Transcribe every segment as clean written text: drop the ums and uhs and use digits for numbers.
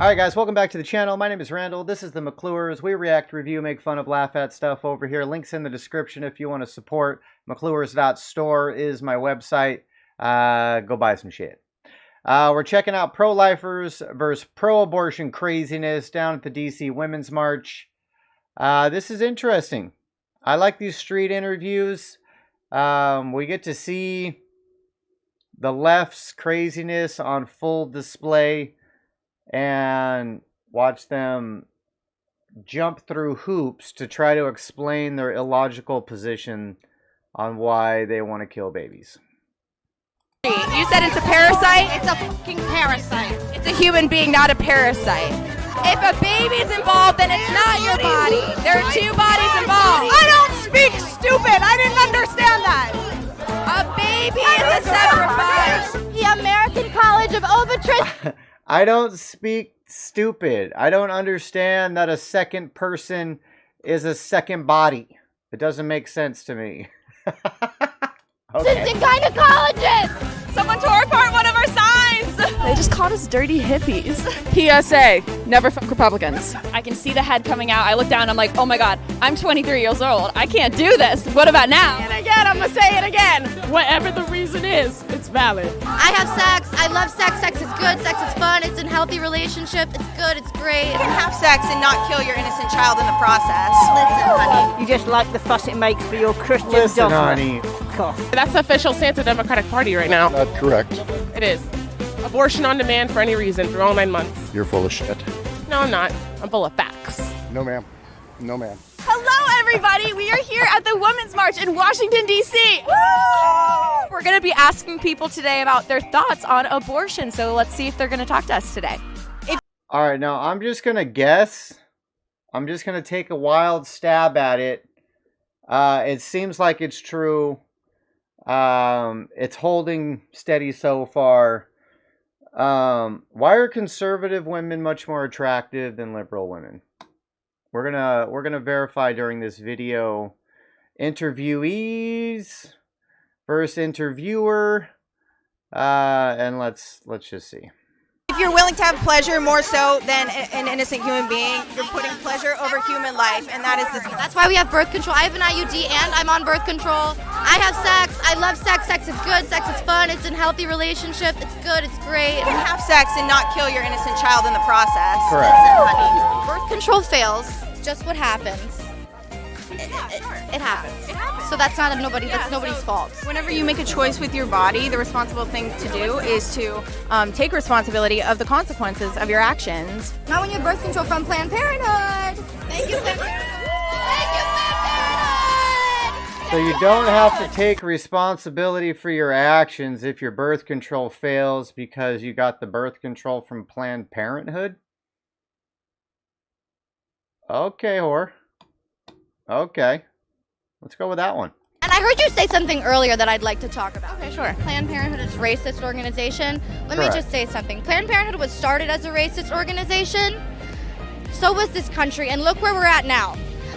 Alright guys, welcome back to the channel. My name is Randall. This is the McClures. We react, review, make fun of, laugh at stuff over here. Links in the description if you want to support. McClures.store is my website. Go buy some shit. We're checking out pro-lifers versus pro-abortion craziness down at the DC Women's March. This is interesting. I like these street interviews. We get to see the left's craziness on full display and watch them jump through hoops to try to explain their illogical position on why they want to kill babies. You said it's a parasite? It's a fucking parasite. It's a human being, not a parasite. If a baby's involved, then it's not your body. There are two bodies involved. I don't speak stupid. I didn't understand that. A baby is a separate body. The American College of Obstetricians. I don't speak stupid. I don't understand that a second person is a second body. It doesn't make sense to me. Okay. And gynecologists. Someone tore apart one of our signs. They just called us dirty hippies. PSA, never fuck Republicans. I can see the head coming out. I look down, I'm like, oh my God, I'm 23 years old. I can't do this. What about now? And again, I'm gonna say it again. Whatever the reason is, it's valid. I have sex. I love sex. Sex is good. Sex is fun. It's a healthy relationship. It's good. It's great. You can have sex and not kill your innocent child in the process. Listen, honey. You just like the fuss it makes for your Christian Listen, dogma. honey. That's the official stance of the Democratic Party right now. Not correct. It is. Abortion on demand for any reason for all 9 months. You're full of shit. No, I'm not. I'm full of facts. No, ma'am. No, ma'am. Hello, everybody. We are here at the Women's March in Washington, D.C. We're going to be asking people today about their thoughts on abortion. So let's see if they're going to talk to us today. All right, now I'm just going to guess. I'm just going to take a wild stab at it. It seems like it's true. It's holding steady so far. Why are conservative women much more attractive than liberal women? We're gonna verify during this video. Interviewees versus interviewer, and let's just see. If you're willing to have pleasure more so than an innocent human being, you're putting pleasure over human life, and that is the... That's why we have birth control. I have an IUD and I'm on birth control. I have sex. I love sex. Sex is good. Sex is fun. It's a healthy relationship. It's good. It's great. You can have sex and not kill your innocent child in the process. Correct. Listen, honey. Birth control fails. Just what happens. It happens. So that's not nobody's fault. Whenever you make a choice with your body, the responsible thing to do is to take responsibility of the consequences of your actions. Not when you have birth control from Planned Parenthood. Thank you, Planned Parenthood. Thank you, Planned Parenthood. So you don't have to take responsibility for your actions if your birth control fails because you got the birth control from Planned Parenthood? Okay, whore. Okay. Let's go with that one. And I heard you say something earlier that I'd like to talk about. Okay, sure. Planned Parenthood is a racist organization. Let Correct. me just say something. Planned Parenthood was started as a racist organization. So was this country, and look where we're at now.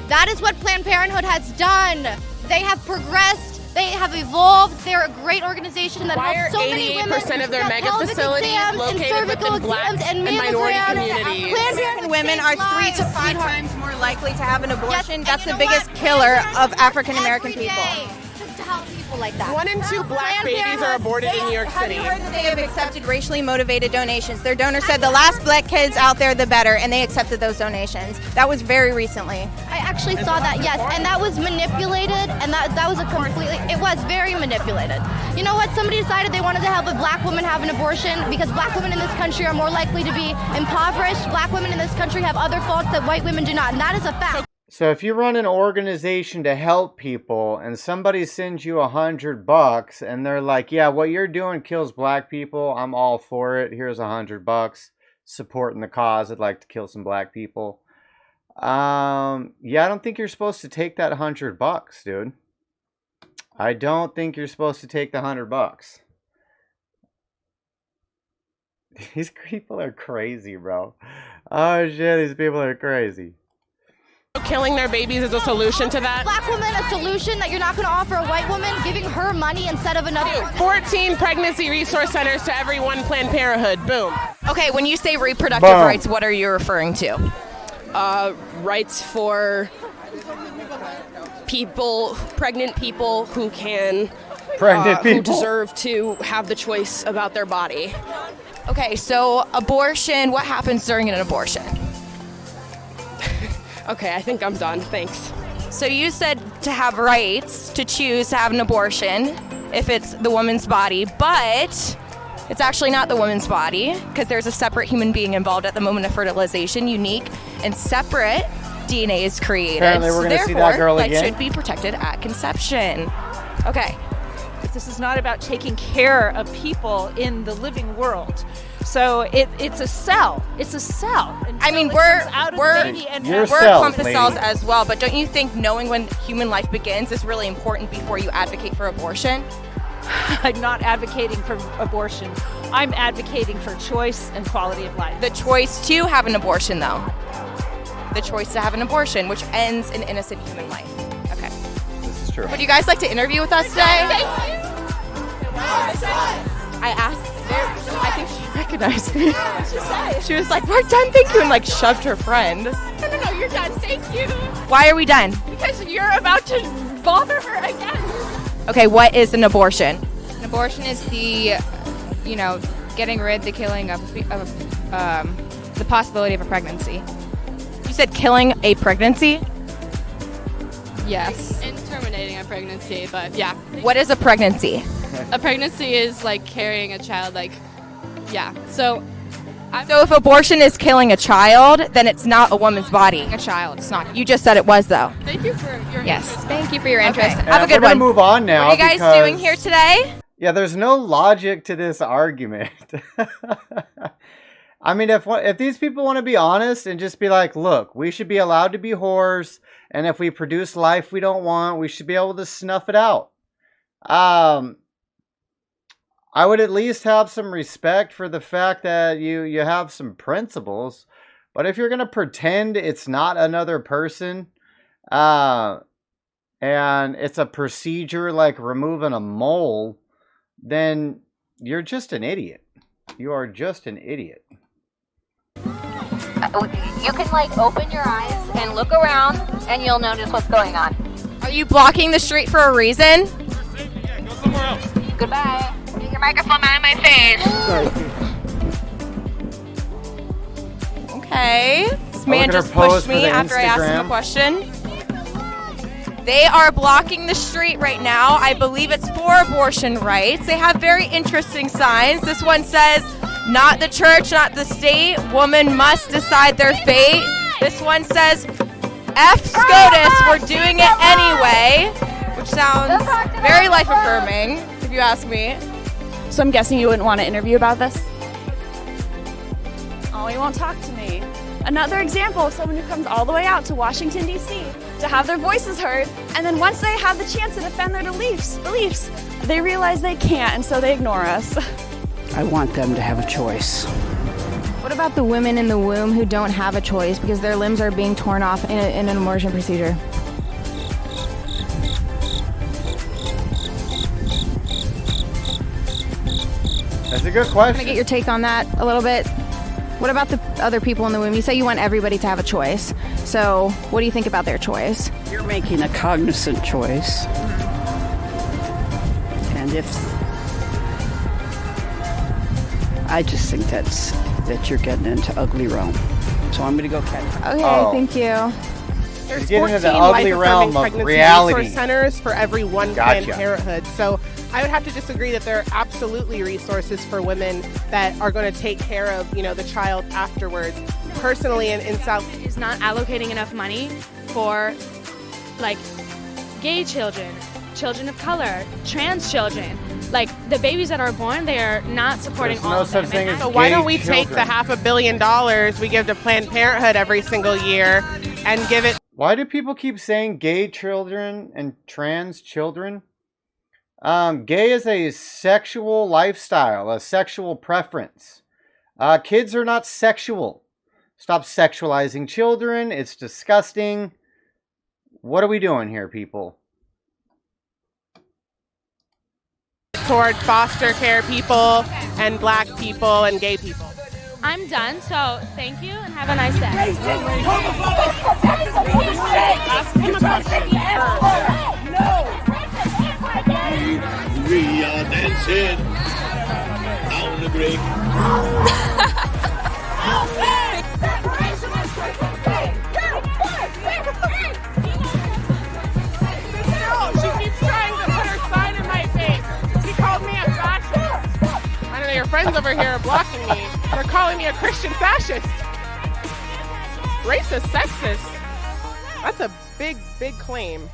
That is what Planned Parenthood has done. They have progressed. They have evolved. They're a great organization that Why helps so many women. 88% of their get mega pelvic facilities exams and located cervical within black exams and minority mammograms. communities? Planned Parenthood Women are saves 3 to 5 lives, sweetheart. times more likely to have an abortion. Yes, That's and the you know biggest what? killer Planned of Parenthood African American every people. day to help people like that. 1 in 2 black Planned babies are Parenthood, aborted in New York Have City. you heard that they have accepted racially motivated donations? Their donor said the last black kids out there, the better, and they accepted those donations. That was very recently. I actually saw that, yes, and that was manipulated, and that was a completely, it was very manipulated. You know what, somebody decided they wanted to have a black woman have an abortion because black women in this country are more likely to be impoverished. Black women in this country have other faults that white women do not, and that is a fact. So if you run an organization to help people and somebody sends you $100 and they're like, yeah, what you're doing kills black people, I'm all for it. Here's $100 supporting the cause. I'd like to kill some black people. Yeah, I don't think you're supposed to take that $100, dude. I don't think you're supposed to take the $100. These people are crazy, bro. Oh shit, these people are crazy. Killing their babies is a solution to that. Black woman, a solution that you're not going to offer a white woman, giving her money instead of another. 14 pregnancy resource centers to every one Planned Parenthood. Boom. Okay, when you say reproductive Boom. rights, what are you referring to? Rights for people, pregnant people who can, who deserve to have the choice about their body. Okay, so abortion, what happens during an abortion? Okay, I think I'm done. Thanks. So you said to have rights to choose to have an abortion if it's the woman's body, but it's actually not the woman's body because there's a separate human being involved at the moment of fertilization, unique and separate DNA is created. Apparently we're gonna see that girl life again. should be protected at conception. Okay. This is not about taking care of people in the living world. So it's a cell. It's a cell. I mean, Until it we're comes out of the we're baby and Your has- we're cells, clump of lady. cells as well, but don't you think knowing when human life begins is really important before you advocate for abortion? I'm not advocating for abortion. I'm advocating for choice and quality of life. The choice to have an abortion, though. The choice to have an abortion, which ends an innocent human life. Okay. This is true. Would you guys like to interview with us today? I asked. I think she recognized me. She was like, "We're done, thank you," and like shoved her friend. No, you're done. Thank you. Why are we done? Because you're about to bother her again. Okay, what is an abortion? An abortion is the, getting rid, the killing of the possibility of a pregnancy. You said killing a pregnancy? Yes. And terminating a pregnancy, but yeah. What is a pregnancy? A pregnancy is like carrying a child, yeah. So if abortion is killing a child, then it's not a woman's body. A child, it's not. You just said it was, though. thank you for your Yes, thank you for your interest. Okay. Have a good we're one. gonna move on now. What are you guys because- doing here today? Yeah, there's no logic to this argument. I mean, if these people want to be honest and just be like, look, we should be allowed to be whores, and if we produce life we don't want, we should be able to snuff it out. I would at least have some respect for the fact that you have some principles. But if you're going to pretend it's not another person, and it's a procedure like removing a mole, then you're just an idiot. You are just an idiot. You can open your eyes and look around and you'll notice what's going on. Are you blocking the street for a reason? Yeah, go somewhere else. Goodbye. Get your microphone out of my face. Okay. This man look at her just pushed pose for me the after I asked him a Instagram. question. They are blocking the street right now. I believe it's for abortion rights. They have very interesting signs. This one says, "Not the church, not the state. Woman must decide their fate." This one says, "F SCOTUS, we're doing it anyway," which sounds very life-affirming, if you ask me. So I'm guessing you wouldn't want to interview about this? Oh, he won't talk to me. Another example of someone who comes all the way out to Washington, D.C. to have their voices heard, and then once they have the chance to defend their beliefs, they realize they can't, and so they ignore us. I want them to have a choice. What about the women in the womb who don't have a choice because their limbs are being torn off in an abortion procedure? That's a good Can question. I get your take on that a little bit? What about the other people in the womb? You say you want everybody to have a choice. So what do you think about their choice? You're making a cognizant choice. And I just think that you're getting into ugly realm. So I'm going to go catch. Okay, thank you. There's You're getting into 14 the ugly life-affirming realm of pregnancy reality. resource centers for every one Gotcha. Planned Parenthood. So I would have to disagree that there are absolutely resources for women that are going to take care of, the child afterwards. Personally, in South is not allocating enough money for gay children, children of color, trans children. The babies that are born, they are not supporting There's all no of them. such thing as So why gay don't we take the children. $500 million we give to Planned Parenthood every single year and give it? Why do people keep saying gay children and trans children? Gay is a sexual lifestyle, a sexual preference. Kids are not sexual. Stop sexualizing children. It's disgusting. What are we doing here, people? Toward foster care people and black people and gay people. I'm done, so thank you and have a nice day. We are dancing on the break. She keeps trying to put her sign in my face. She called me a fascist. I don't know, your friends over here are blocking me. They're calling me a Christian fascist. Racist, sexist. That's a big, big claim.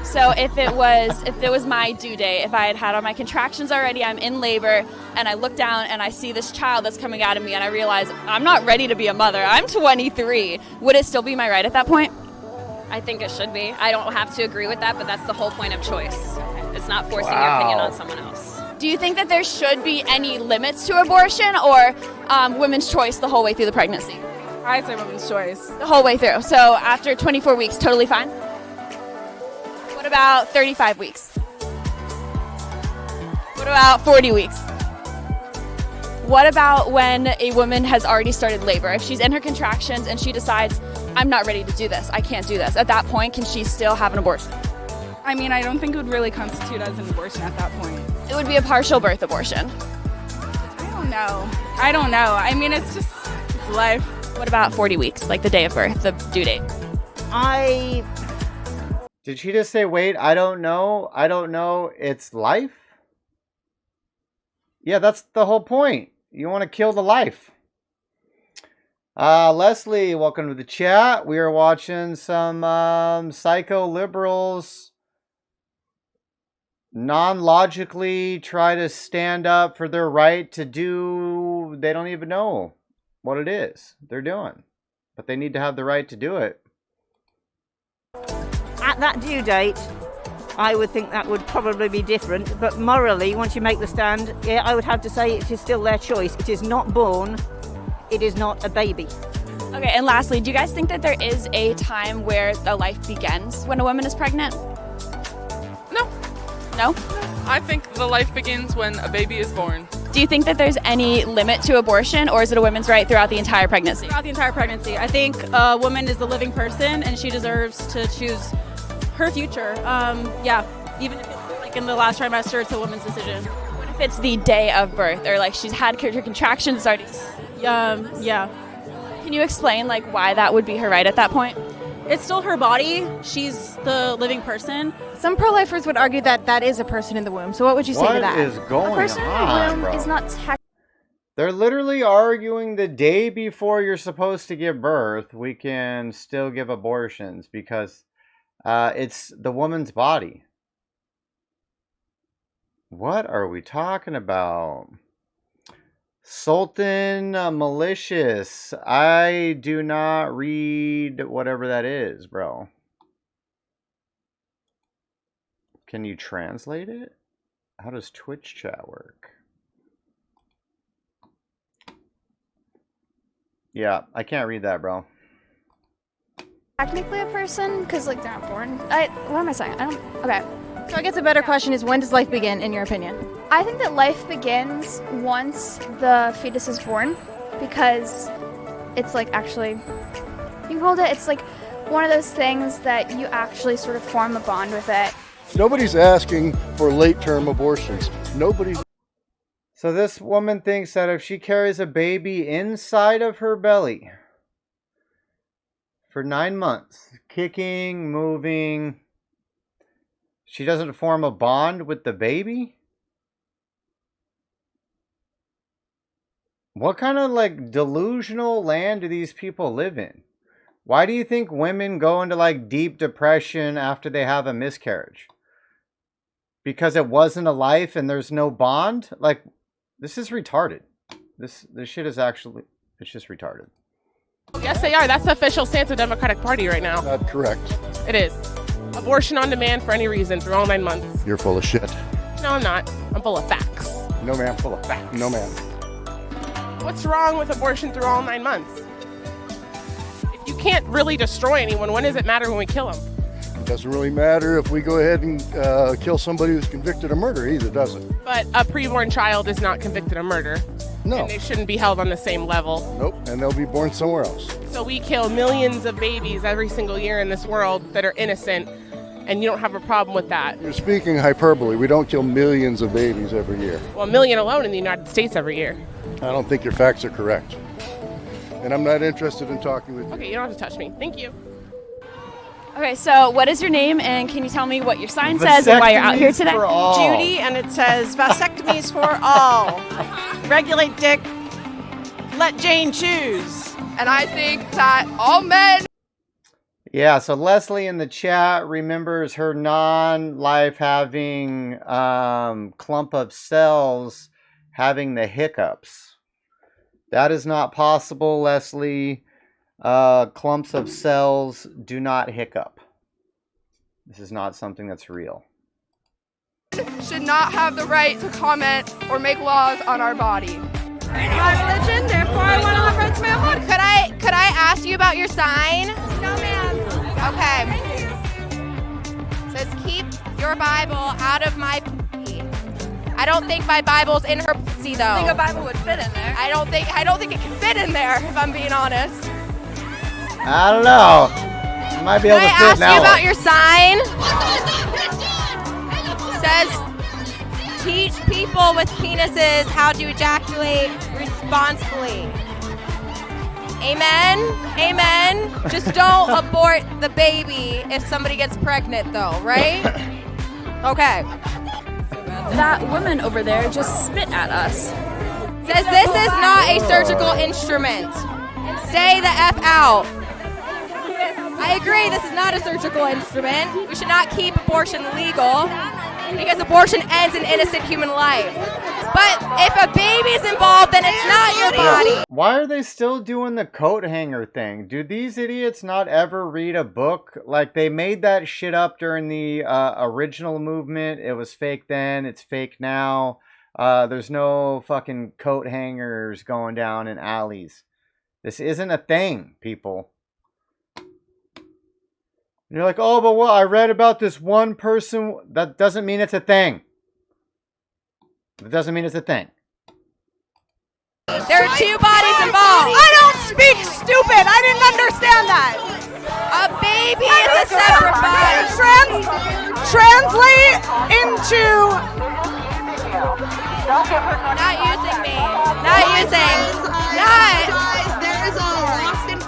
So if it was my due date, if I had all my contractions already, I'm in labor, and I look down and I see this child that's coming out of me, and I realize I'm not ready to be a mother. I'm 23. Would it still be my right at that point? I think it should be. I don't have to agree with that, but that's the whole point of choice. It's not forcing your opinion on someone else. Do you think that there should be any limits to abortion, or women's choice the whole way through the pregnancy? I'd say women's choice. The whole way through. So after 24 weeks, totally fine? What about 35 weeks? What about 40 weeks? What about when a woman has already started labor? If she's in her contractions and she decides, I'm not ready to do this, I can't do this. At that point, can she still have an abortion? I mean, I don't think it would really constitute as an abortion at that point. It would be a partial birth abortion. I don't know. I mean, it's life. What about 40 weeks, like the day of birth, the due date? Did she just say, wait, I don't know, it's life? Yeah, that's the whole point. You want to kill the life. Leslie, welcome to the chat. We are watching some psycho liberals non-logically try to stand up for their right to do, they don't even know what it is they're doing, but they need to have the right to do it. At that due date, I would think that would probably be different, but morally, once you make the stand, yeah, I would have to say it is still their choice. It is not born, it is not a baby. Okay, and lastly, do you guys think that there is a time where the life begins when a woman is pregnant? No. No? I think the life begins when a baby is born. Do you think that there's any limit to abortion, or is it a woman's right throughout the entire pregnancy? Throughout the entire pregnancy. I think a woman is a living person and she deserves to choose her future. Yeah, even if it's like in the last trimester, it's a woman's decision. What if it's the day of birth, or like she's had her contractions already? Yeah. Can you explain like why that would be her right at that point? It's still her body. She's the living person. Some pro-lifers would argue that that is a person in the womb. So what would you say to that? What is going a person on, in the womb bro? is not technically. They're literally arguing the day before you're supposed to give birth, we can still give abortions because it's the woman's body. What are we talking about? Sultan Malicious. I do not read whatever that is, bro. Can you translate it? How does Twitch chat work? Yeah, I can't read that, bro. Technically a person, because like they're not born. What am I saying? Okay. So I guess a better question is, when does life begin, in your opinion? I think that life begins once the fetus is born, because it's like actually, you can hold it, it's like one of those things that you actually sort of form a bond with it. Nobody's asking for late-term abortions. Nobody's. So this woman thinks that if she carries a baby inside of her belly for 9 months, kicking, moving, she doesn't form a bond with the baby? What kind of like delusional land do these people live in? Why do you think women go into like deep depression after they have a miscarriage? Because it wasn't a life and there's no bond? Like, this is retarded. This shit is actually, it's just retarded. Yes, they are. That's the official stance of the Democratic Party right now. Not correct. It is. Abortion on demand for any reason through all 9 months. You're full of shit. No, I'm not. I'm full of facts. No, ma'am. Full of facts. No, ma'am. What's wrong with abortion through all 9 months? If you can't really destroy anyone, when does it matter when we kill them? Doesn't really matter if we go ahead and kill somebody who's convicted of murder either, does it? But a preborn child is not convicted of murder. No. And they shouldn't be held on the same level. Nope, and they'll be born somewhere else. So we kill millions of babies every single year in this world that are innocent, and you don't have a problem with that. You're speaking hyperbole. We don't kill millions of babies every year. Well, a million alone in the United States every year. I don't think your facts are correct. And I'm not interested in talking with you. Okay, you don't have to touch me. Thank you. Okay, so what is your name, and can you tell me what your sign says and why you're out here today? Judy, and it says vasectomies for all. Regulate dick, let Jane choose. And I think that all men... Yeah, so Leslie in the chat remembers her non-life having clump of cells having the hiccups. That is not possible, Leslie. Clumps of cells do not hiccup. This is not something that's real. should not have the right to comment or make laws on our body. My religion, therefore I want to have rights to my own body. Could I ask you about your sign? No, ma'am. Okay. It says keep your Bible out of my pussy. I don't think my Bible's in her pussy though. I think a Bible would fit in there. I don't think it can fit in there, if I'm being honest. I don't know. You might be able to fit now. Can I ask you about your sign? It says teach people with penises how to ejaculate responsibly. Amen? Amen? Just don't abort the baby if somebody gets pregnant though, right? Okay. That woman over there just spit at us. Says this is not a surgical instrument. Stay the F out. I agree, this is not a surgical instrument. We should not keep abortion legal because abortion ends an innocent human life. But if a baby's involved, then it's not your body. Why are they still doing the coat hanger thing? Do these idiots not ever read a book? Like, they made that shit up during the original movement. It was fake then. It's fake now. There's no fucking coat hangers going down in alleys. This isn't a thing, people. And you're like, oh, but what? I read about this one person. That doesn't mean it's a thing. It doesn't mean it's a thing. There are two bodies involved. I don't speak stupid. I didn't understand that. A baby is a separate body. Translate into. Not using me. Not using. Not.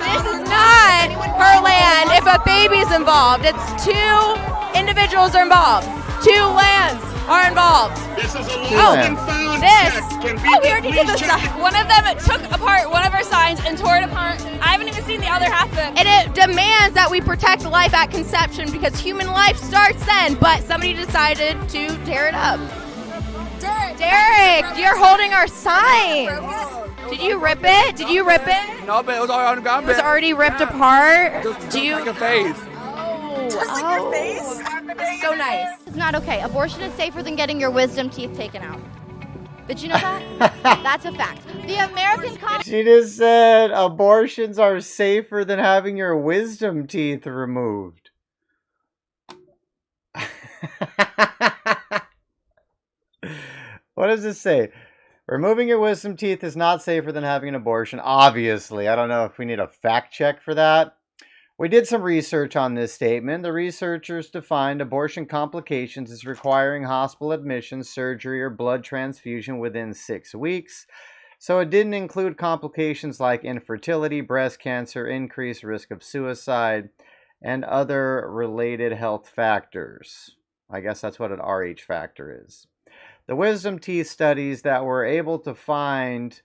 This is not her land. If a baby's involved, it's two individuals are involved. Two lands are involved. This is a Oh, found this. check. Oh, we already did this. One of them took apart one of our signs and tore it apart. I haven't even seen the other half of it. And it demands that we protect life at conception because human life starts then, but somebody decided to tear it up. Derek, you're holding our signs. Did you rip it? Did you rip it? No, but it was already on the ground. It was already ripped apart. Do you like a face? Just like your face? So nice. It's not okay. Abortion is safer than getting your wisdom teeth taken out. Did you know that? That's a fact. The American She just said abortions are safer than having your wisdom teeth removed. What does this say? Removing your wisdom teeth is not safer than having an abortion. Obviously. I don't know if we need a fact check for that. We did some research on this statement. The researchers defined abortion complications as requiring hospital admission, surgery, or blood transfusion within 6 weeks. So it didn't include complications like infertility, breast cancer, increased risk of suicide, and other related health factors. I guess that's what an RH factor is. The wisdom teeth studies that were able to find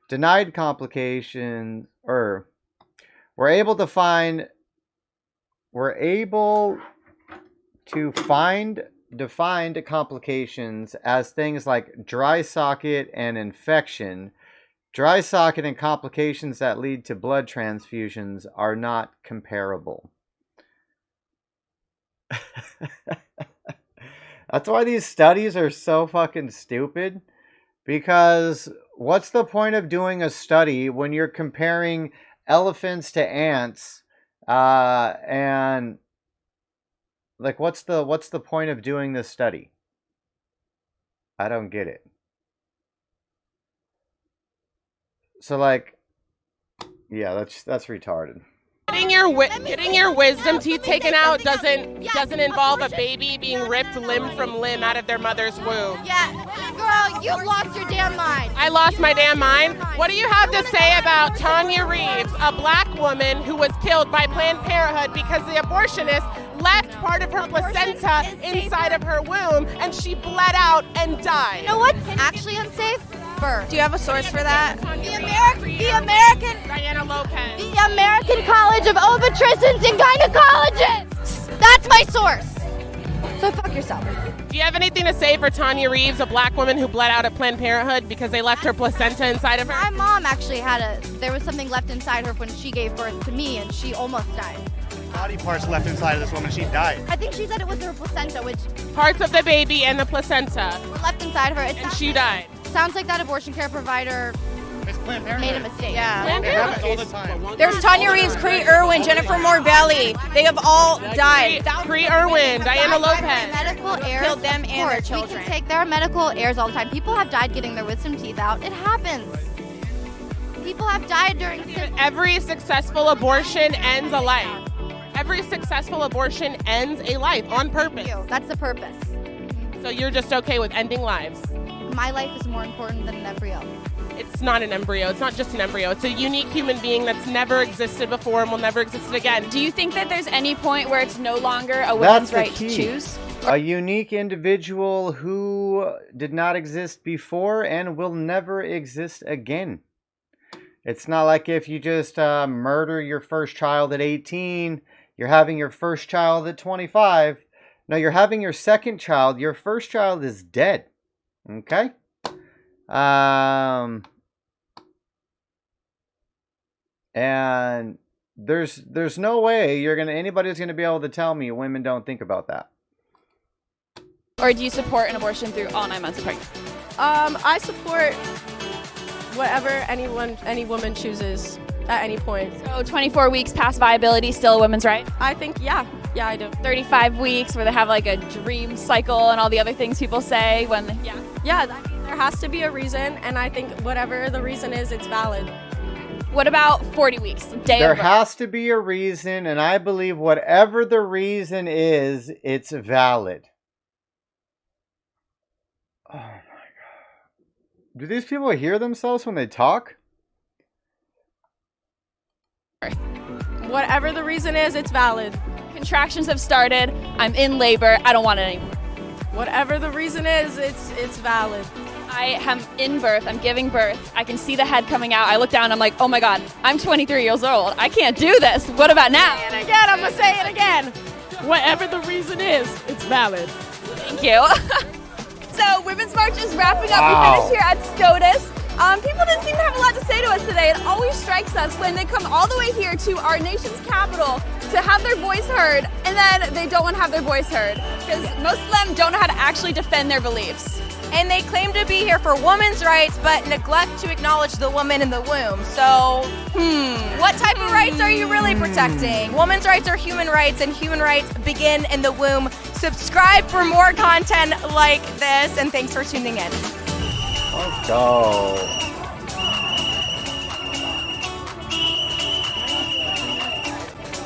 denied complications, or were able to find defined complications as things like dry socket and infection. Dry socket and complications that lead to blood transfusions are not comparable. That's why these studies are so fucking stupid. Because what's the point of doing a study when you're comparing elephants to ants and Like, what's the point of doing this study? I don't get it. So, like, yeah, that's retarded. Getting your wisdom teeth taken out doesn't involve a baby being ripped limb from limb out of their mother's womb. Yeah, girl, you lost your damn mind. I lost my damn mind. What do you have to say about Tanya Reeves, a black woman who was killed by Planned Parenthood because the abortionist left part of her placenta inside of her womb and she bled out and died? You know what's actually unsafe? Birth. Do you have a source for that? The American Diana Lopez. The American College of Obstetricians and Gynecologists. That's my source. So fuck yourself. Do you have anything to say for Tanya Reeves, a black woman who bled out at Planned Parenthood because they left her placenta inside of her? My mom actually there was something left inside her when she gave birth to me, and she almost died. Body parts left inside of this woman, she died. I think she said it was her placenta, which parts of the baby and the placenta were left inside her. And she died. Sounds like that abortion care provider made a mistake. Yeah. It happens all the time. There's Tanya Reeves, Cree Irwin, Jennifer Morbelli. They have all died. Cree Irwin, Diana Lopez. Medical heirs killed them and their children. We can take their medical heirs all the time. People have died getting their wisdom teeth out. It happens. People have died during. Every successful abortion ends a life. Every successful abortion ends a life on purpose. That's the purpose. So you're just okay with ending lives? My life is more important than an embryo. It's not an embryo. It's not just an embryo. It's a unique human being that's never existed before and will never exist again. Do you think that there's any point where it's no longer a woman's right to choose? A unique individual who did not exist before and will never exist again. It's not like if you just murder your first child at 18, you're having your first child at 25. No, you're having your second child. Your first child is dead. Okay? And there's no way anybody's gonna be able to tell me women don't think about that. Or do you support an abortion through all 9 months of pregnancy? I support whatever any woman chooses at any point. So 24 weeks past viability, still a woman's right? I think, yeah, I do. 35 weeks where they have like a dream cycle and all the other things people say when, Yeah, I mean, there has to be a reason, and I think whatever the reason is, it's valid. What about 40 weeks? There has to be a reason, and I believe whatever the reason is, it's valid. Oh my God. Do these people hear themselves when they talk? Whatever the reason is, it's valid. Contractions have started. I'm in labor. I don't want it anymore. Whatever the reason is, it's valid. I am in birth. I'm giving birth. I can see the head coming out. I look down. I'm like, oh my God, I'm 23 years old. I can't do this. What about now? And again, I'm going to say it again. Whatever the reason is, it's valid. Thank you. So, Women's March is wrapping up. We finished here at SCOTUS. People didn't seem to have a lot to say to us today. It always strikes us when they come all the way here to our nation's capital to have their voice heard, and then they don't want to have their voice heard because most of them don't know how to actually defend their beliefs. And they claim to be here for women's rights, but neglect to acknowledge the woman in the womb. So, what type of rights are you really protecting? Women's rights are human rights, and human rights begin in the womb. Subscribe for more content like this, and thanks for tuning in. Let's go.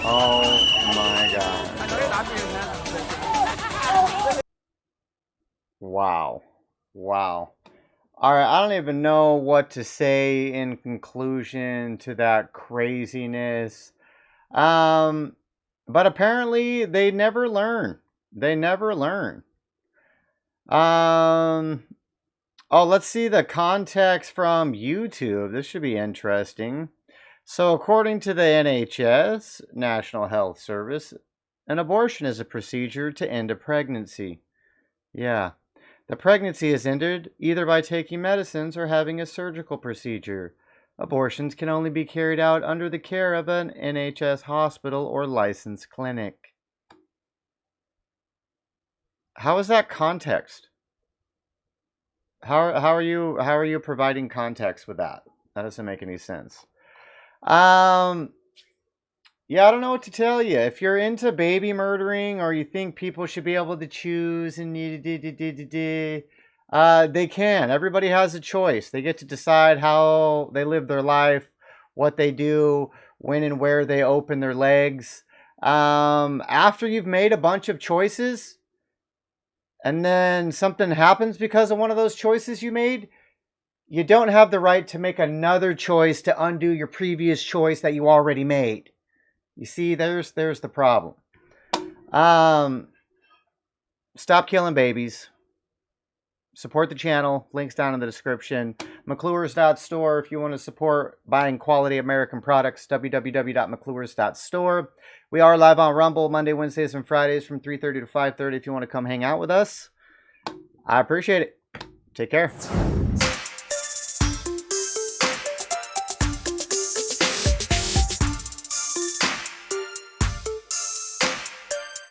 Oh my God. Wow. Wow. All right, I don't even know what to say in conclusion to that craziness. But apparently they never learn. They never learn. Oh, let's see the context from YouTube. This should be interesting. So, according to the NHS, National Health Service, an abortion is a procedure to end a pregnancy. Yeah. The pregnancy is ended either by taking medicines or having a surgical procedure. Abortions can only be carried out under the care of an NHS hospital or licensed clinic. How is that context? How are you providing context with that? That doesn't make any sense. Yeah, Yeah, I don't know what to tell you. If you're into baby murdering or you think people should be able to choose and they can. Everybody has a choice. They get to decide how they live their life, what they do, when and where they open their legs. After you've made a bunch of choices and then something happens because of one of those choices you made, you don't have the right to make another choice to undo your previous choice that you already made. You see, there's the problem. Stop killing babies. Support the channel. Links down in the description. McClures.store if you want to support buying quality American products. www.mcclures.store. We are live on Rumble Monday, Wednesdays, and Fridays from 3:30 to 5:30 if you want to come hang out with us. I appreciate it. Take care.